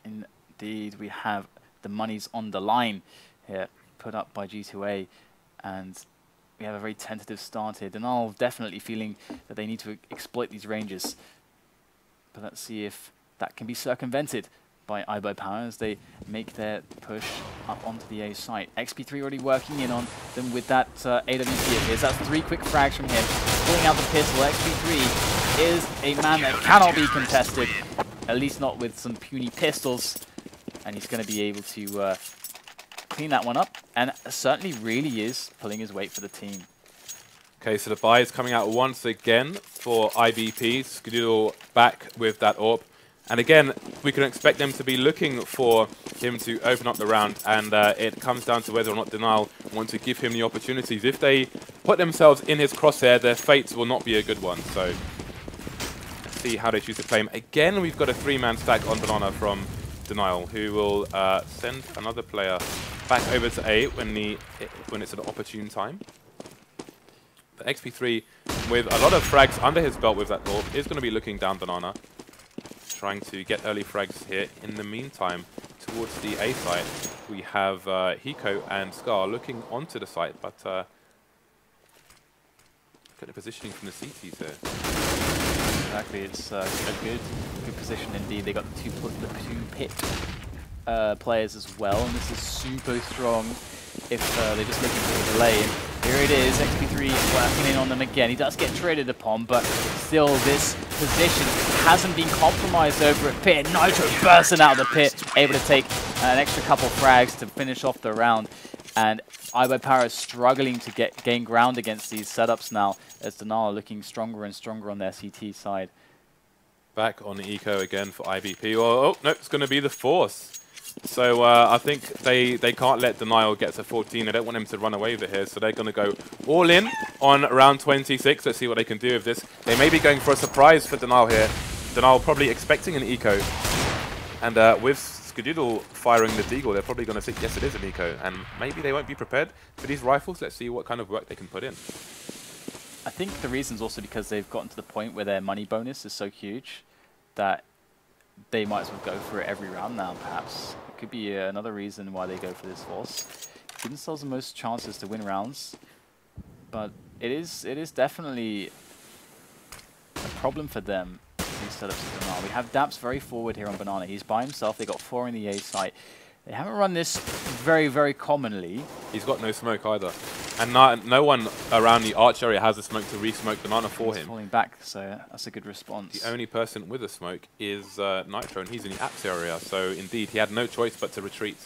Indeed, we have the monies on the line here, put up by G2A, and we have a very tentative start here. DaZeD definitely feeling that they need to exploit these ranges, but let's see if that can be circumvented by iBUYPOWER as they make their push up onto the A site. XP3 already working in on them with that AWP of his. That's 3 quick frags from him. Pulling out the pistol. XP3 is a man that cannot be contested, at least not with some puny pistols. And he's going to be able to clean that one up, and certainly really is pulling his weight for the team. Okay, so the buy is coming out once again for IBP. Skadoodle back with that AWP. And again, we can expect them to be looking for him to open up the round, and it comes down to whether or not DaZeD want to give him the opportunities. If they put themselves in his crosshair, their fate will not be a good one. So let's see how they choose to play him. Again, we've got a 3-man stack on Banana from DaZeD, who will send another player back over to A when it's an opportune time. The XP3, with a lot of frags under his belt with that AWP, is going to be looking down Banana, trying to get early frags here. In the meantime, towards the A site, we have Hiko and Scar looking onto the site, but look at the positioning from the CTs here. Exactly, it's a good position indeed. They got the two pit players as well, and this is super strong if they're just looking for a delay. And here it is, XP3 working in on them again. He does get traded upon, but still this position hasn't been compromised over at pit. Nitro bursting out of the pit, able to take an extra couple frags to finish off the round. And iBUYPOWER is struggling to gain ground against these setups now, as DaZeD are looking stronger and stronger on their CT side. Back on the eco again for IBP. Oh no, it's going to be the Force. So I think they can't let Denial get to 14. They don't want him to run away with it here, so they're going to go all in on round 26. Let's see what they can do with this. They may be going for a surprise for Denial here. Denial probably expecting an eco. And with Skadoodle firing the deagle, they're probably going to think, yes, it is an eco. And maybe they won't be prepared for these rifles. Let's see what kind of work they can put in. I think the reason's also because they've gotten to the point where their money bonus is so huge that they might as well go for it every round now, perhaps. It could be another reason why they go for this Force. Gives themselves the most chances to win rounds, but it is definitely a problem for them, these setups of Banana. We have daps very forward here on Banana. He's by himself. They got 4 in the A site. They haven't run this very, very commonly. He's got no smoke either. And no one around the arch area has a smoke to re-smoke Banana for him. He's falling back, so that's a good response. The only person with a smoke is Nitro, and he's in the apps area. So indeed, he had no choice but to retreat.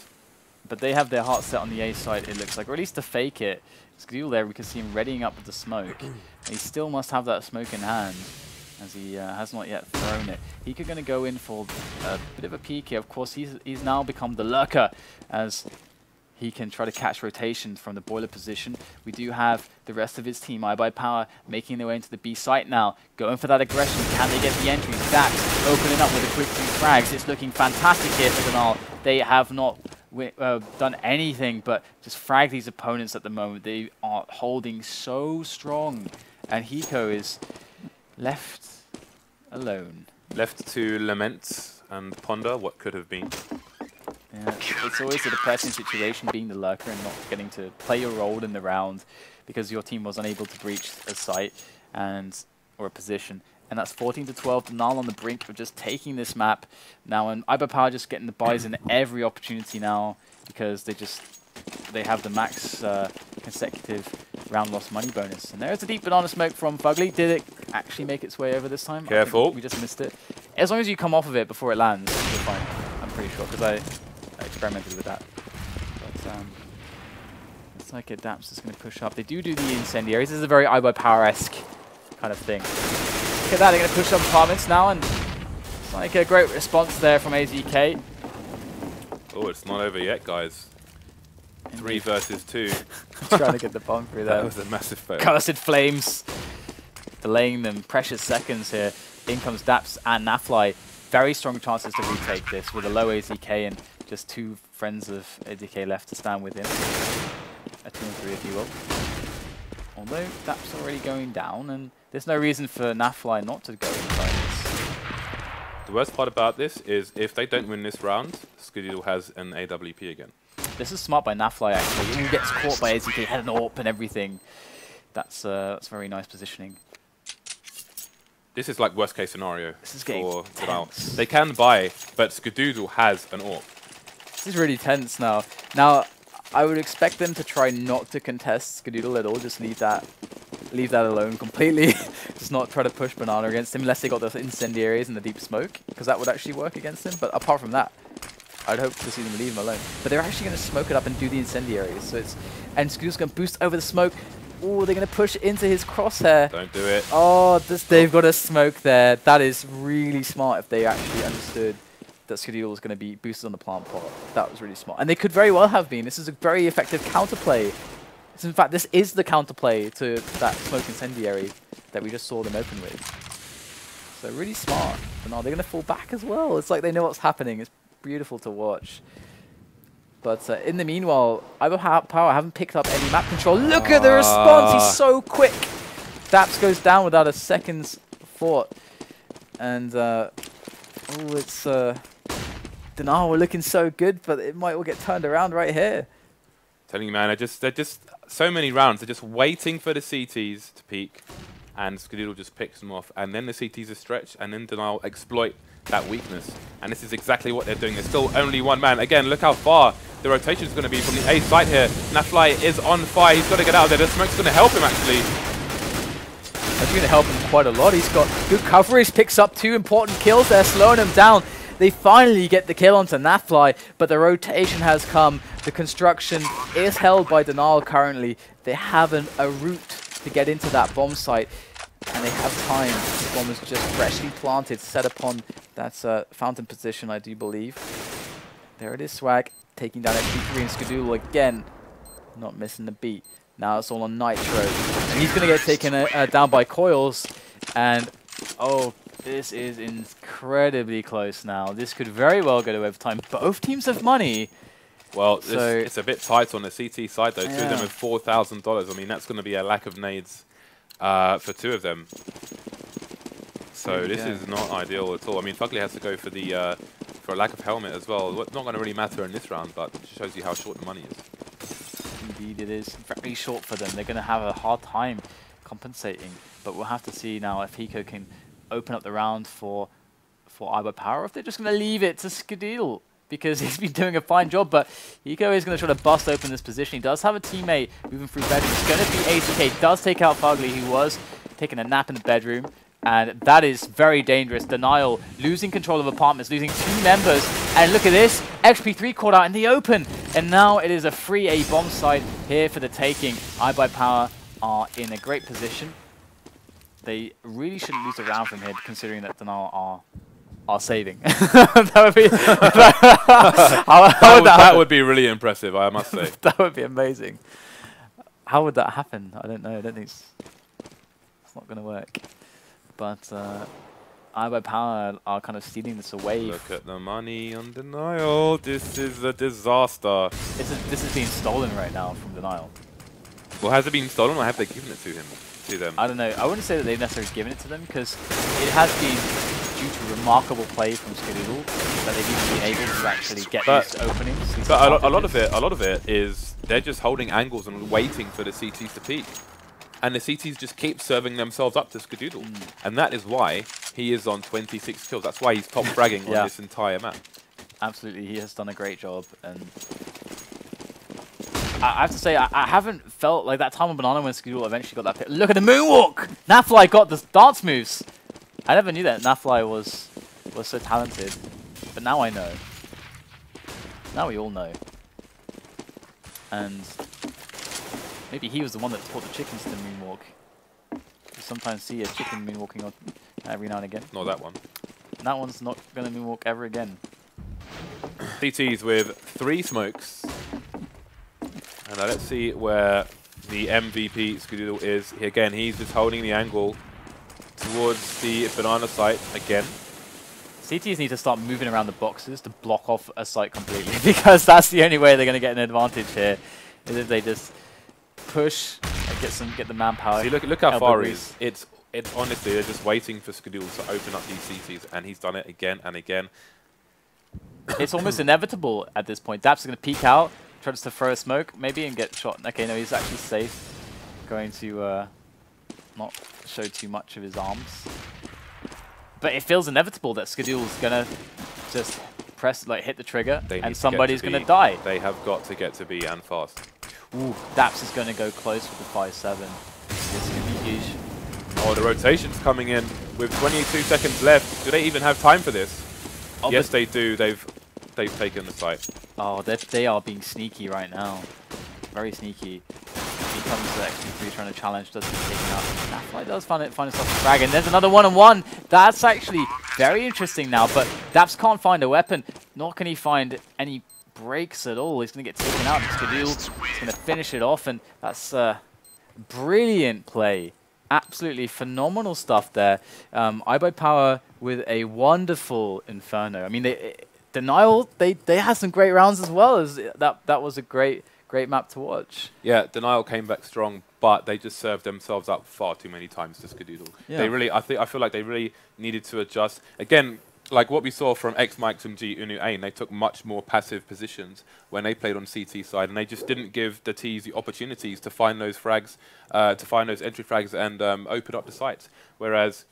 But they have their heart set on the A side, it looks like, or at least to fake it. Skadoodle there, we can see him readying up with the smoke. He still must have that smoke in hand, as he has not yet thrown it. Hiko going to go in for a bit of a peek here. Of course, he's now become the lurker, as he can try to catch rotation from the boiler position. We do have the rest of his team, iBUYPOWER, making their way into the B site now, going for that aggression. Can they get the entry? Dax opening up with a quick 2 frags. It's looking fantastic here for DaZeD. They have not done anything but just frag these opponents at the moment. They are holding so strong, and Hiko is left alone. Left to lament and ponder what could have been. Yeah, it's always a depressing situation being the lurker and not getting to play your role in the round because your team was unable to breach a site or a position. And that's 14-12. DaZeD on the brink of just taking this map now, and iBUYPOWER just getting the buys in every opportunity now because they have the max consecutive round loss money bonus. And there's a deep banana smoke from FugLy. Did it actually make its way over this time? Careful. We just missed it. As long as you come off of it before it lands, you're fine. I'm pretty sure, because I experimented with that. But it's like a daps is going to push up. They do the incendiaries. This is a very iBUYPOWER-esque kind of thing. Look at that, they're going to push up apartments now, and it's like a great response there from AZK. Oh, it's not over yet, guys. 3 versus 2. Trying to get the bomb through there. That was a massive fail. Cursed flames. Delaying them precious seconds here. In comes daps and NAF-FLY. Very strong chances to retake this with a low AZK and just 2 friends of AZK left to stand with him. A 2 and 3 if you will. Although daps already going down and there's no reason for NAF-FLY not to go inside this. The worst part about this is if they don't win this round, Scadoodle has an AWP again. This is smart by NAF-FLY actually. He gets caught by AZK, had an AWP and everything. That's very nice positioning. This is like worst case scenario for Scadoodle. They can buy, but Scadoodle has an AWP. This is really tense now. Now, I would expect them to try not to contest Scadoodle at all. Just leave that alone completely. Just not try to push Banana against him unless they got those incendiaries and the deep smoke, because that would actually work against him. But apart from that, I'd hope to see them leave him alone. But they're actually going to smoke it up and do the incendiaries. So and Scadoodle's going to boost over the smoke. Oh, they're going to push into his crosshair. Don't do it. Oh, they've got a smoke there. That is really smart if they actually understood that Skadoodle was going to be boosted on the plant pot. That was really smart. And they could very well have been. This is a very effective counterplay. In fact, this is the counterplay to that smoke incendiary that we just saw them open with. So really smart. But now they're going to fall back as well. It's like they know what's happening. It's beautiful to watch. But in the meanwhile, iBUYPOWER haven't picked up any map control. Look at the response. He's so quick. daps goes down without a second's thought. And, it's... Denial, we're looking so good, but it might all get turned around right here. Telling you, man, they're just so many rounds. They're just waiting for the CTs to peak, and Scadoodle just picks them off. And then the CTs are stretched, and then Denial exploit that weakness. And this is exactly what they're doing. There's still only one man. Again, look how far the rotation is going to be from the A site here. NAF-FLY is on fire. He's got to get out of there. The smoke's going to help him, actually. That's going to help him quite a lot. He's got good coverage, picks up 2 important kills there, slowing him down. They finally get the kill onto NAF-FLY, but the rotation has come. The construction is held by Denial currently. They have a route to get into that bomb site, and they have time. The bomb is just freshly planted, set upon that fountain position, I do believe. There it is, Swag, taking down XP3 and Skadoodle again. Not missing the beat. Now it's all on Nitro. And he's going to get taken down by Coils, and oh, this is incredibly close now. This could very well go to overtime. Both teams have money. Well, so it's a bit tight on the CT side, though. 2 of them have $4,000. I mean, that's going to be a lack of nades for 2 of them. So this is not ideal at all. I mean, FugLy has to go for the for a lack of helmet as well. Not going to really matter in this round, but it shows you how short the money is. Indeed, it is very short for them. They're going to have a hard time compensating. But we'll have to see now if Hiko can open up the round for iBUYPOWER, if they're just going to leave it to Skadoodle, because he's been doing a fine job, but Hiko is going to try to bust open this position. He does have a teammate moving through bedroom. It's going to be AZK, does take out FugLy, who was taking a nap in the bedroom, and that is very dangerous. Denial losing control of apartments, losing 2 members, and look at this, XP3 caught out in the open, and now it is a free A bomb site here for the taking. iBUYPOWER are in a great position. They really shouldn't lose a round from here, considering that Denial are saving. That would be that would be really impressive, I must say. That would be amazing. How would that happen? I don't know. I don't think it's not going to work. But iBUYPOWER are kind of stealing this away. Look at the money on Denial. This is a disaster. This is being stolen right now from Denial. Well, has it been stolen, or have they given it to him? Them. I don't know. I wouldn't say that they've necessarily given it to them, because it has been due to remarkable play from Scadoodle that they've even been able to actually get these openings. But a lot of it is they're just holding angles and waiting for the CTs to peak, and the CTs just keep serving themselves up to Skadoodle, and that is why he is on 26 kills. That's why he's top fragging on this entire map. Absolutely, he has done a great job, and I have to say, I haven't felt like that time on Banana when Skadoodle eventually got that pick. Look at the moonwalk! NAF-FLY got the dance moves. I never knew that NAF-FLY was so talented, but now I know. Now we all know. And maybe he was the one that taught the chickens to moonwalk. You sometimes see a chicken moonwalking on every now and again. Not that one. That one's not going to moonwalk ever again. CTs with 3 smokes. And now let's see where the MVP Skadoodle is. Again, he's just holding the angle towards the banana site again. CTs need to start moving around the boxes to block off a site completely because that's the only way they're going to get an advantage here, is if they just push and get the manpower. See, look how far he is. It's honestly, they're just waiting for Skadoodle to open up these CTs, and he's done it again and again. It's almost inevitable at this point. daps is going to peek out, tries to throw a smoke maybe and get shot. Okay, no, he's actually safe. Going to not show too much of his arms. But it feels inevitable that Skadoodle's going to just press, like, hit the trigger, and somebody's going to die. They have got to get to B and fast. Ooh, daps is going to go close with the 5-7. This could be huge. Oh, the rotation's coming in with 22 seconds left. Do they even have time for this? Oh, yes, they do. They've taken the site. Oh, they are being sneaky right now. Very sneaky. He comes to XP3 trying to challenge, doesn't get taken out. NAF-FLY does find himself a frag, and there's another one-on-one. That's actually very interesting now, but daps can't find a weapon, nor can he find any breaks at all. He's going to get taken out, and Skadoodle is going to finish it off, and that's brilliant play. Absolutely phenomenal stuff there. iBUYPOWER with a wonderful Inferno. I mean, Denial, they had some great rounds as well. That was a great map to watch. Yeah, Denial came back strong, but they just served themselves up far too many times to Skadoodle. Yeah. They really, I feel like they really needed to adjust. Again, like what we saw from X-Mike and G Unu Ain, they took much more passive positions when they played on CT side, and they just didn't give the Ts the opportunities to find those frags, to find those entry frags and open up the sites. Whereas,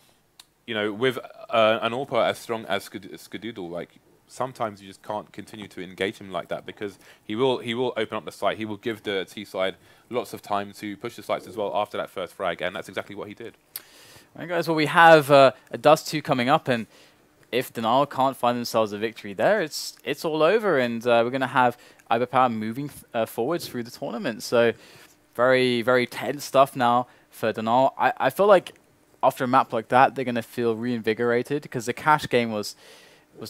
you know, with an all-pro as strong as Skadoodle, like, sometimes you just can't continue to engage him like that, because he will open up the site. He will give the T side lots of time to push the sites as well after that first frag, and that's exactly what he did. All right, guys. Well, we have a Dust 2 coming up, and if Denial can't find themselves a victory there, it's all over, and we're going to have iBUYPOWER moving forwards through the tournament. So very, very tense stuff now for Denial. I feel like after a map like that, they're going to feel reinvigorated, because the cash game was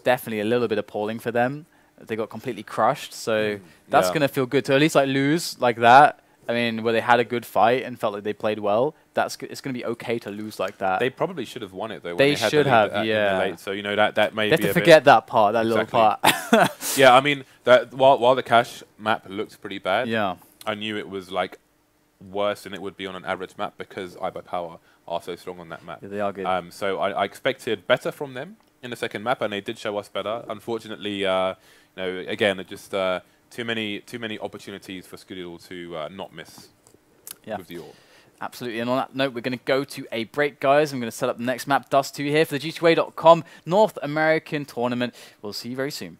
definitely a little bit appalling for them. They got completely crushed, so that's going to feel good to at least like lose like that. I mean, where they had a good fight and felt like they played well, it's going to be okay to lose like that. They probably should have won it though. They should have, yeah. Late, so you know that may be. They have to forget that part, that little part. Yeah, I mean, while the cash map looked pretty bad, yeah, I knew it was like worse than it would be on an average map, because iBUYPOWER are so strong on that map. Yeah, they are good. So I expected better from them in the second map, and they did show us better. Unfortunately, you know, again, just too many opportunities for Skadoodle to not miss with the AWP. Absolutely. And on that note, we're going to go to a break, guys. I'm going to set up the next map, Dust 2, here for the G2A.com North American Tournament. We'll see you very soon.